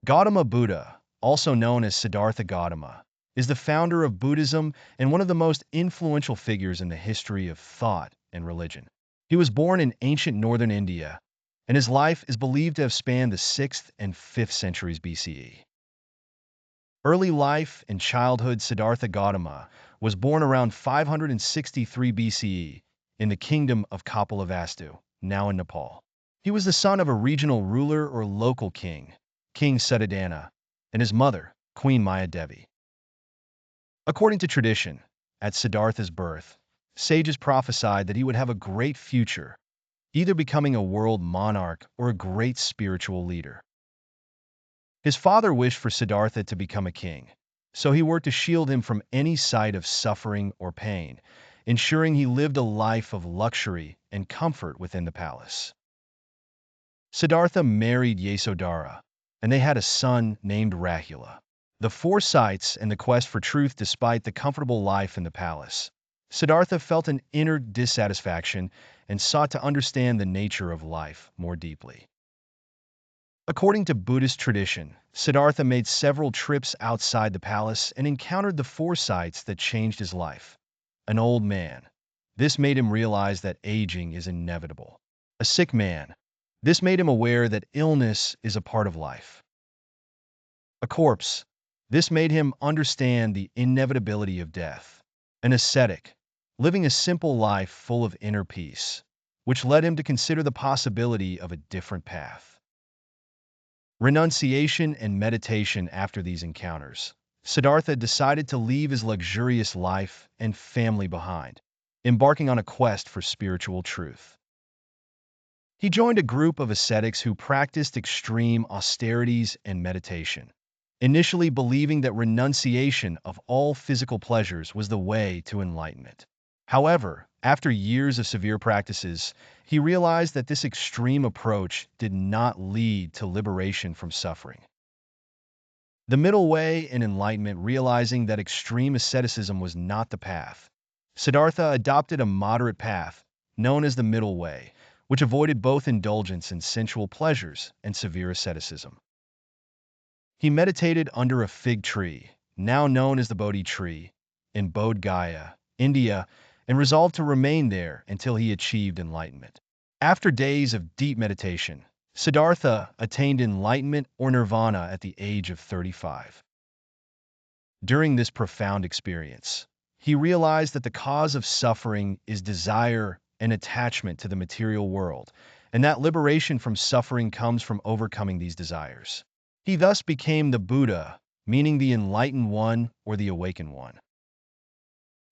Gautama Buddha, also known as Siddhartha Gautama, is the founder of Buddhism and one of the most influential figures in the history of thought and religion. He was born in ancient northern India, and his life is believed to have spanned the 6th and 5th centuries BCE. Early life and childhood. Siddhartha Gautama was born around 563 BCE in the kingdom of Kapilavastu, now in Nepal. He was the son of a regional ruler or local king, King Suddhodana, and his mother, Queen Maya Devi. According to tradition, at Siddhartha's birth, sages prophesied that he would have a great future, either becoming a world monarch or a great spiritual leader. His father wished for Siddhartha to become a king, so he worked to shield him from any sight of suffering or pain, ensuring he lived a life of luxury and comfort within the palace. Siddhartha married Yasodhara, and they had a son named Rahula. The foresights and the quest for truth. Despite the comfortable life in the palace, Siddhartha felt an inner dissatisfaction and sought to understand the nature of life more deeply. According to Buddhist tradition, Siddhartha made several trips outside the palace and encountered the foresights that changed his life. An old man. This made him realize that aging is inevitable. A sick man. This made him aware that illness is a part of life. A corpse. This made him understand the inevitability of death. An ascetic. Living a simple life full of inner peace, which led him to consider the possibility of a different path. Renunciation and meditation. After these encounters, Siddhartha decided to leave his luxurious life and family behind, embarking on a quest for spiritual truth. He joined a group of ascetics who practiced extreme austerities and meditation, initially believing that renunciation of all physical pleasures was the way to enlightenment. However, after years of severe practices, he realized that this extreme approach did not lead to liberation from suffering. The middle way in enlightenment. Realizing that extreme asceticism was not the path, Siddhartha adopted a moderate path, known as the middle way, which avoided both indulgence in sensual pleasures and severe asceticism. He meditated under a fig tree, now known as the Bodhi tree, in Bodh Gaya, India, and resolved to remain there until he achieved enlightenment. After days of deep meditation, Siddhartha attained enlightenment or nirvana at the age of 35. During this profound experience, he realized that the cause of suffering is desire and attachment to the material world, and that liberation from suffering comes from overcoming these desires. He thus became the Buddha, meaning the enlightened one or the awakened one.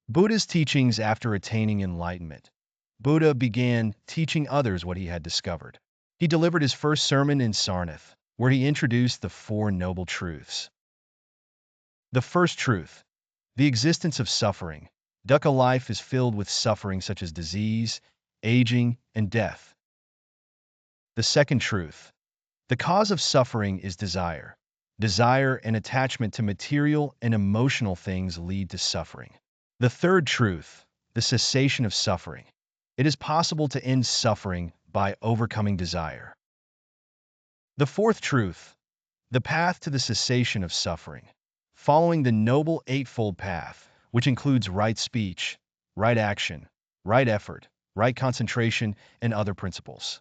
Buddha's teachings. After attaining enlightenment, Buddha began teaching others what he had discovered. He delivered his first sermon in Sarnath, where he introduced the Four Noble Truths. The first truth: the existence of suffering. Dukkha. Life is filled with suffering such as disease, aging, and death. The second truth: the cause of suffering is desire. Desire and attachment to material and emotional things lead to suffering. The third truth: the cessation of suffering. It is possible to end suffering by overcoming desire. The fourth truth: the path to the cessation of suffering. Following the Noble Eightfold Path, which includes right speech, right action, right effort, right concentration, and other principles.